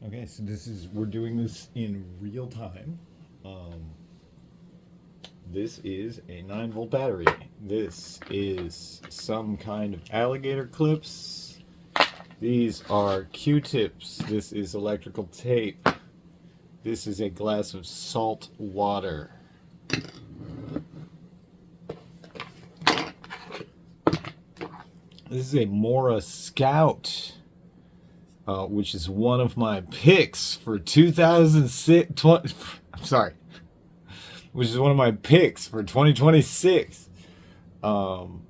Okay, so we're doing this in real time. This is a 9-volt battery. This is some kind of alligator clips. These are Q-tips. This is electrical tape. This is a glass of salt water. This is a Mora Scout, which is one of my picks for 2006. I'm sorry, which is one of my picks for 2026 of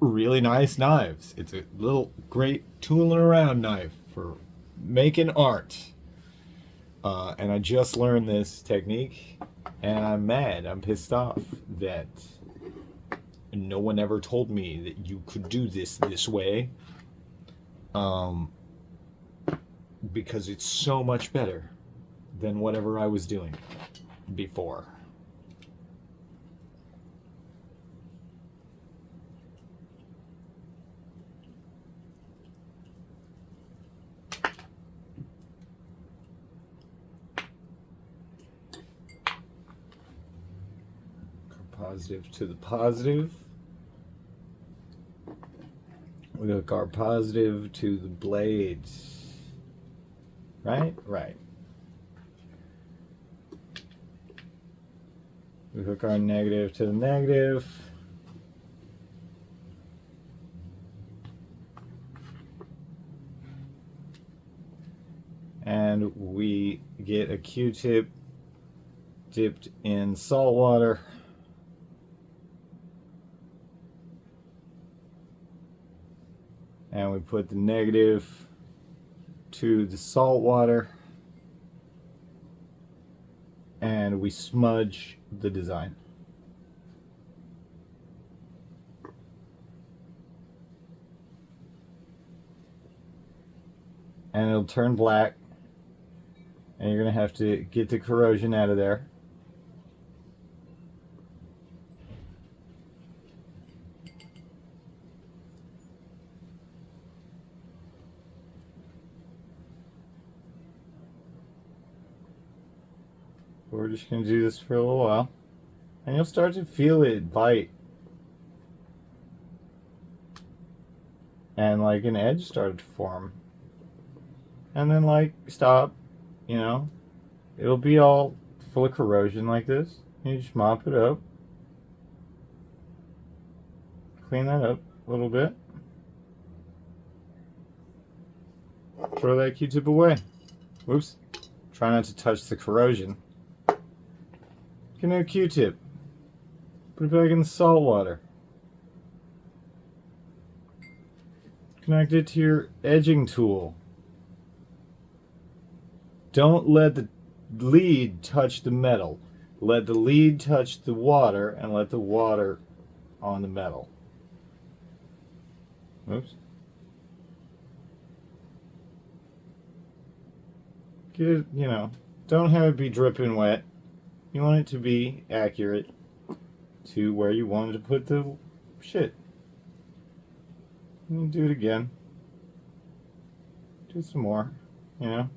really nice knives. It's a little great tooling around knife for making art. And I just learned this technique, and I'm mad. I'm pissed off that no one ever told me that you could do this way. Because it's so much better than whatever I was doing before. Positive to the positive. We hook our positive to the blades. Right? Right. We hook our negative to the negative. And we get a Q-tip dipped in salt water. And we put the negative to the salt water, and we smudge the design. And it'll turn black, and you're going to have to get the corrosion out of there. We're just going to do this for a little while, and you'll start to feel it bite, and like an edge started to form, and then like stop. You know, it'll be all full of corrosion like this. You just mop it up, clean that up a little bit, throw that Q-tip away. Whoops, try not to touch the corrosion. Get a new Q-tip, put it back in the salt water, connect it to your edging tool. Don't let the lead touch the metal. Let the lead touch the water, and let the water on the metal. Oops. Get it, you know, don't have it be dripping wet. You want it to be accurate to where you wanted to put the shit. And do it again. Do some more, you know.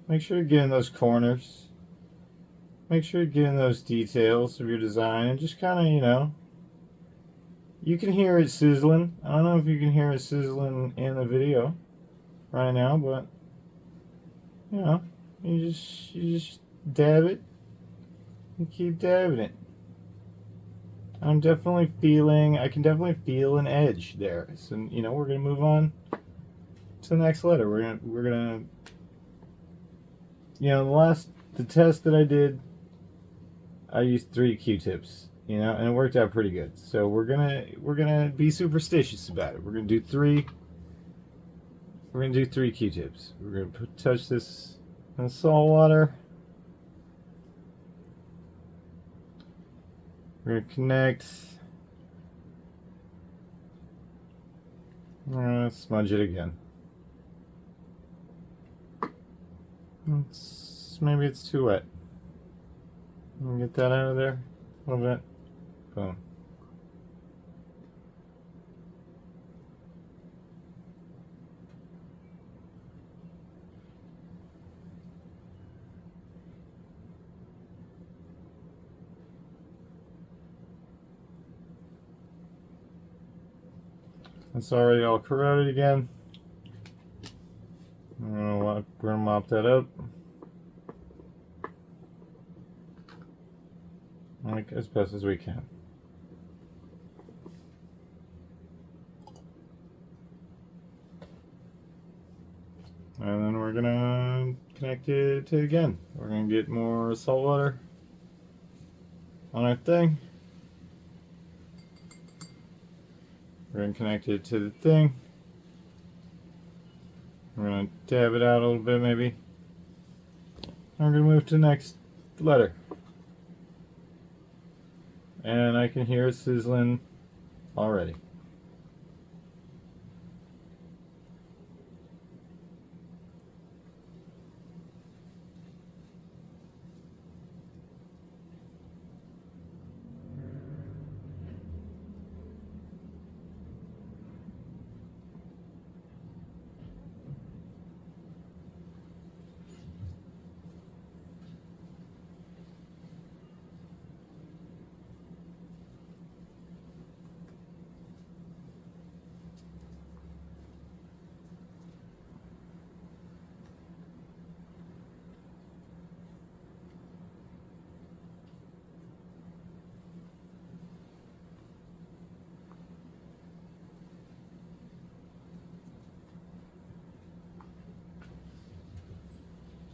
Make sure you get in those corners. Make sure you get in those details of your design, and just kind of, you know, you can hear it sizzling. I don't know if you can hear it sizzling in the video right now, but you know, you just dab it. You keep dabbing it. I can definitely feel an edge there. So, you know, we're gonna move on to the next letter. We're gonna you know, the test that I did, I used 3 Q-tips, you know, and it worked out pretty good. So we're gonna be superstitious about it. We're gonna do 3 Q-tips. We're gonna touch this in the salt water. We're gonna connect. We're gonna smudge it again. Maybe it's too wet. Get that out of there a little bit. Boom. It's already all corroded again. We're gonna mop that up. Like as best as we can. And then we're gonna connect it to again. We're gonna get more salt water on our thing. We're gonna connect it to the thing. We're gonna dab it out a little bit maybe. And we're gonna move to the next letter. And I can hear it sizzling already.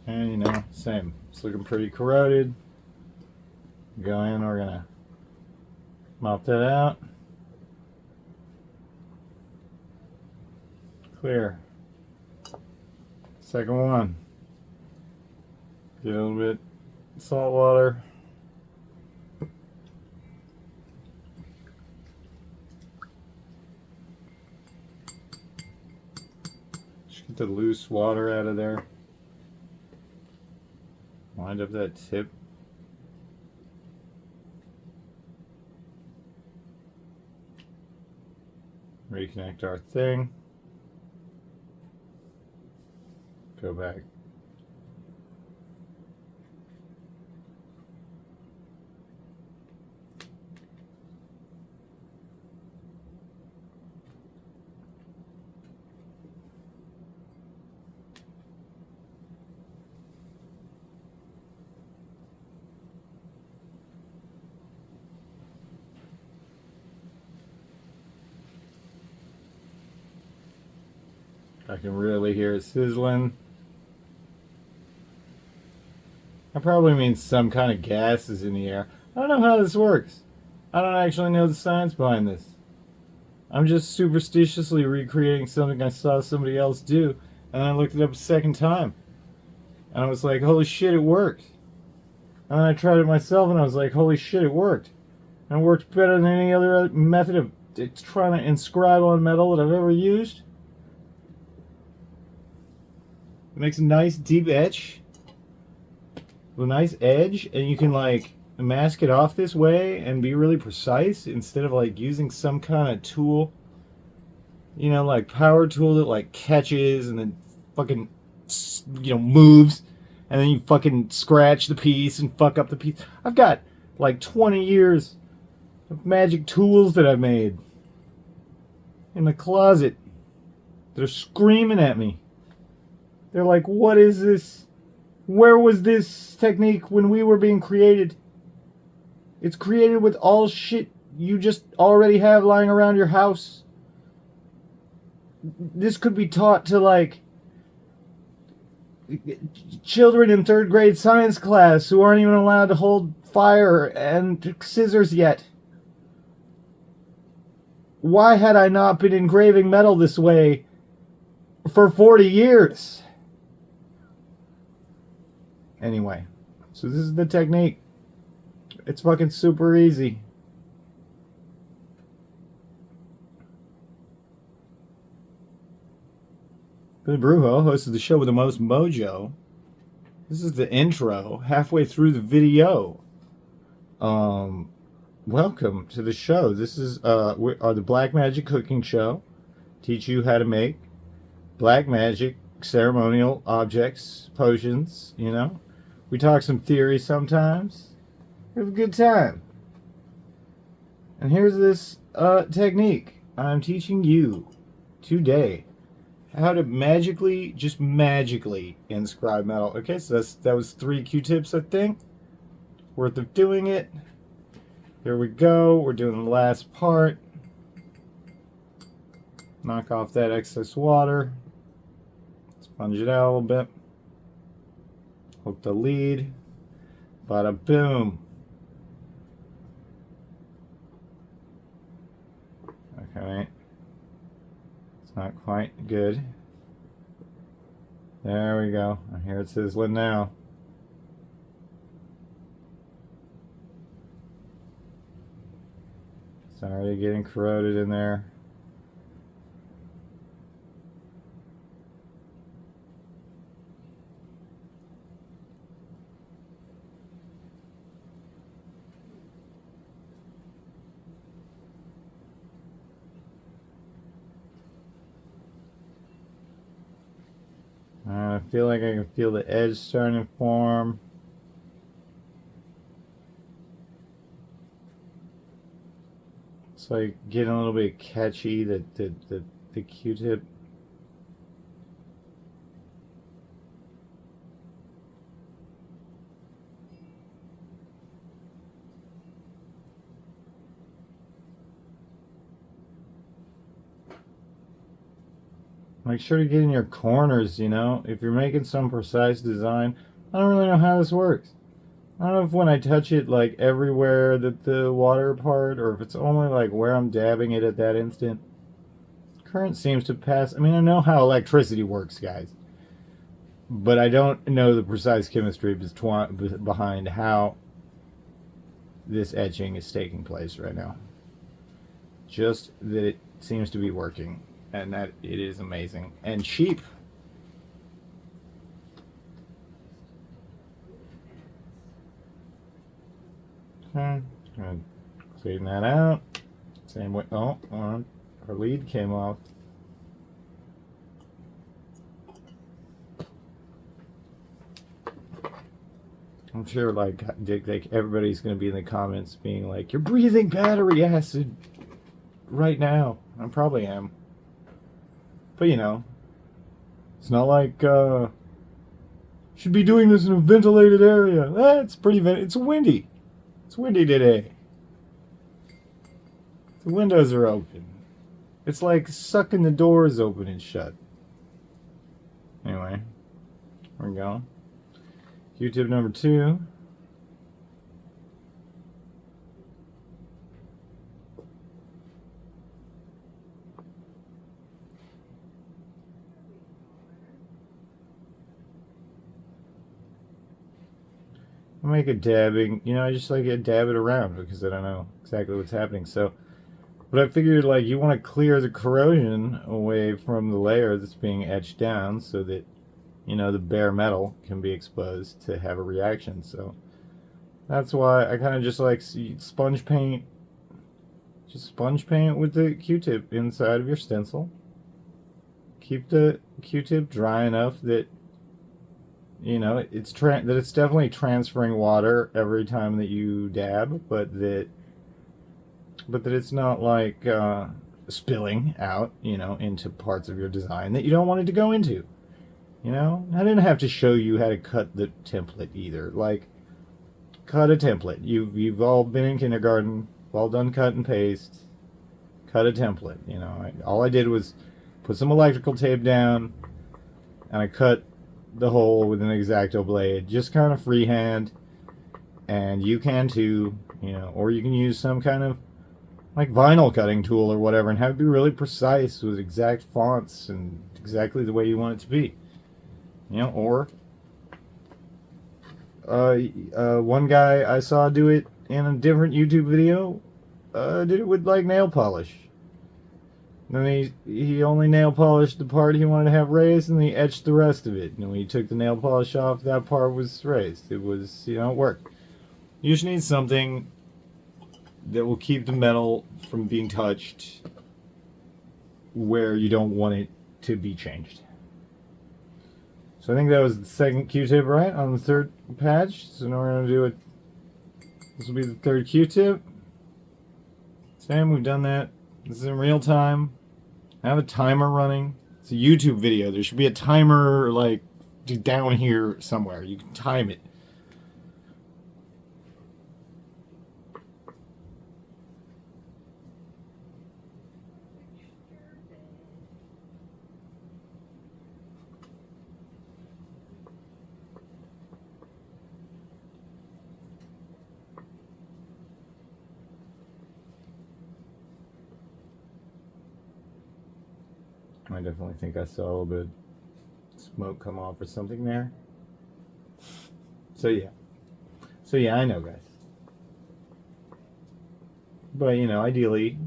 And you know, same. It's looking pretty corroded. Go in, we're gonna mop that out. Clear. Second one. Get a little bit salt water. Just get the loose water out of there. Wind up that tip. Reconnect our thing. Go back. I can really hear it sizzling. That probably means some kind of gas is in the air. I don't know how this works. I don't actually know the science behind this. I'm just superstitiously recreating something I saw somebody else do, and I looked it up a second time. And I was like, holy shit, it worked. And then I tried it myself, and I was like, holy shit, it worked. And it worked better than any other method of trying to inscribe on metal that I've ever used. It makes a nice deep etch with a nice edge, and you can like mask it off this way and be really precise instead of like using some kind of tool, you know, like power tool that like catches and then fucking, you know, moves, and then you fucking scratch the piece and fuck up the piece. I've got like 20 years of magic tools that I've made in the closet that are screaming at me. They're like, what is this? Where was this technique when we were being created? It's created with all shit you just already have lying around your house. This could be taught to, like, children in 3rd grade science class who aren't even allowed to hold fire and scissors yet. Why had I not been engraving metal this way for 40 years? Anyway, so this is the technique. It's fucking super easy. Billy Brujo, host of the show with the most mojo. This is the intro, halfway through the video. Welcome to the show. This is we are the Black Magic Cooking Show. Teach you how to make black magic ceremonial objects, potions, you know. We talk some theory sometimes. We have a good time. And here's this technique I'm teaching you. today. How to magically, just magically inscribe metal. Okay, so that was 3 Q-tips, I think. Worth of doing it. Here we go. We're doing the last part. Knock off that excess water. Sponge it out a little bit. Hook the lead. Bada boom. Okay. It's not quite good. There we go. I hear it sizzling now. It's already getting corroded in there. I feel like I can feel the edge starting to form. It's like getting a little bit catchy, the Q-tip. Make sure to get in your corners, you know. If you're making some precise design, I don't really know how this works. I don't know if when I touch it, like, everywhere that the water part, or if it's only, like, where I'm dabbing it at that instant. Current seems to pass. I mean, I know how electricity works, guys. But I don't know the precise chemistry behind how this etching is taking place right now. Just that it seems to be working. And that it is amazing and cheap. Okay, gonna clean that out. Same way. Oh, our lead came off. I'm sure, like everybody's gonna be in the comments being like, "You're breathing battery acid right now." I probably am. But, you know, it's not like, should be doing this in a ventilated area. It's pretty, it's windy. It's windy today. The windows are open. It's like sucking the doors open and shut. Anyway, here we go. Q-tip number 2. I make a dabbing, you know, I just like to dab it around because I don't know exactly what's happening. So, but I figured, like, you want to clear the corrosion away from the layer that's being etched down so that, you know, the bare metal can be exposed to have a reaction. So that's why I kind of just like sponge paint. Just sponge paint with the Q-tip inside of your stencil. Keep the Q-tip dry enough that, you know, it's definitely transferring water every time that you dab, but that it's not like spilling out, you know, into parts of your design that you don't want it to go into. You know, I didn't have to show you how to cut the template either. Like, cut a template. You've all been in kindergarten, all done cut and paste. Cut a template. You know, all I did was put some electrical tape down, and I cut the hole with an X-Acto blade, just kind of freehand. And you can too, you know, or you can use some kind of like vinyl cutting tool or whatever and have it be really precise with exact fonts and exactly the way you want it to be, you know. Or one guy I saw do it in a different YouTube video, did it with like nail polish. Then he only nail polished the part he wanted to have raised, and he etched the rest of it. And when he took the nail polish off, that part was raised. It was, you know, it worked. You just need something that will keep the metal from being touched where you don't want it to be changed. So I think that was the second Q-tip, right, on the third patch. So now we're going to do it. This will be the third Q-tip. Same, we've done that. This is in real time. Have a timer running. It's a YouTube video. There should be a timer like down here somewhere. You can time it. I definitely think I saw a little bit of smoke come off or something there. So yeah, I know, guys. But, you know, ideally,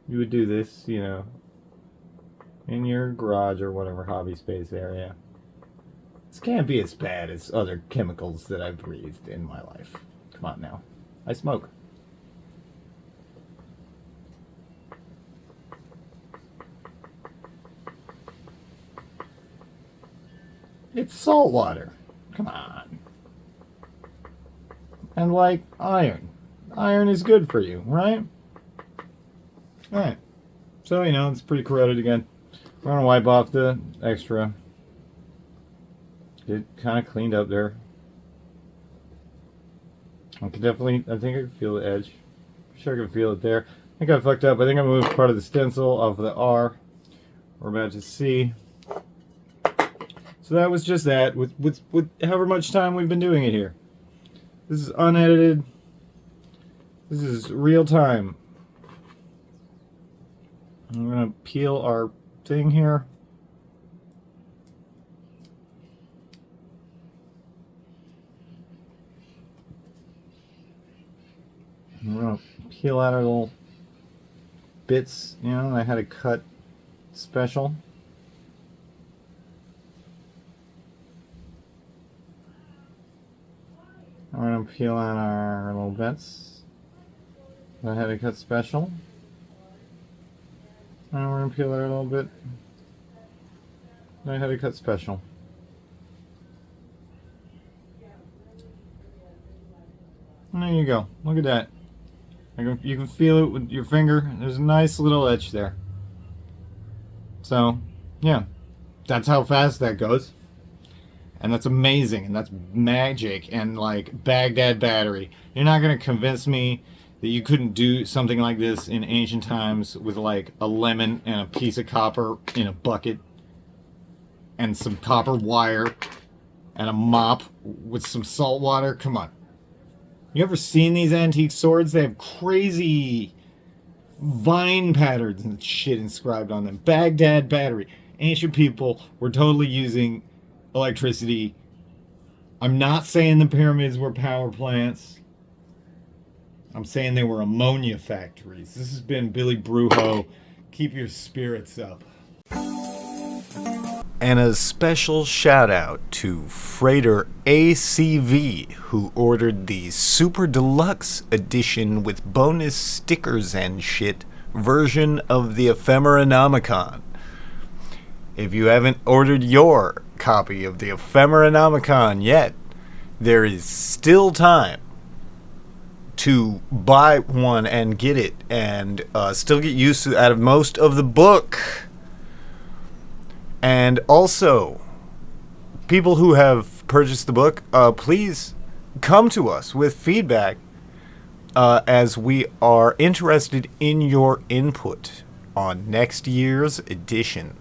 you would do this, you know, in your garage or whatever hobby space area. This can't be as bad as other chemicals that I've breathed in my life. Come on now. I smoke. It's salt water. Come on. And like iron. Iron is good for you, right? Alright. So, you know, it's pretty corroded again. We're going to wipe off the extra. Get kind of cleaned up there. I think I can feel the edge. Sure I can feel it there. I think I fucked up. I think I moved part of the stencil off of the R. We're about to see. So that was just that, with however much time we've been doing it here. This is unedited. This is real time. I'm going to peel our thing here. I'm going to peel out our little bits, you know, I had a cut special. We're going to peel out our little bits. I had a cut special. And we're going to peel out a little bit. I had a cut special. And there you go. Look at that. You can feel it with your finger. There's a nice little etch there. So, yeah. That's how fast that goes. And that's amazing, and that's magic, and like Baghdad battery. You're not going to convince me that you couldn't do something like this in ancient times with like a lemon and a piece of copper in a bucket and some copper wire and a mop with some salt water. Come on. You ever seen these antique swords? They have crazy vine patterns and shit inscribed on them. Baghdad battery. Ancient people were totally using electricity. I'm not saying the pyramids were power plants. I'm saying they were ammonia factories. This has been Billy Brujo. Keep your spirits up. And a special shout out to Freighter ACV, who ordered the Super Deluxe Edition with bonus stickers and shit version of the EPHEMERINOMICON. If you haven't ordered your copy of the EPHEMERINOMICON yet, there is still time to buy one and get it and still get use out of most of the book. And also, people who have purchased the book, please come to us with feedback as we are interested in your input on next year's edition.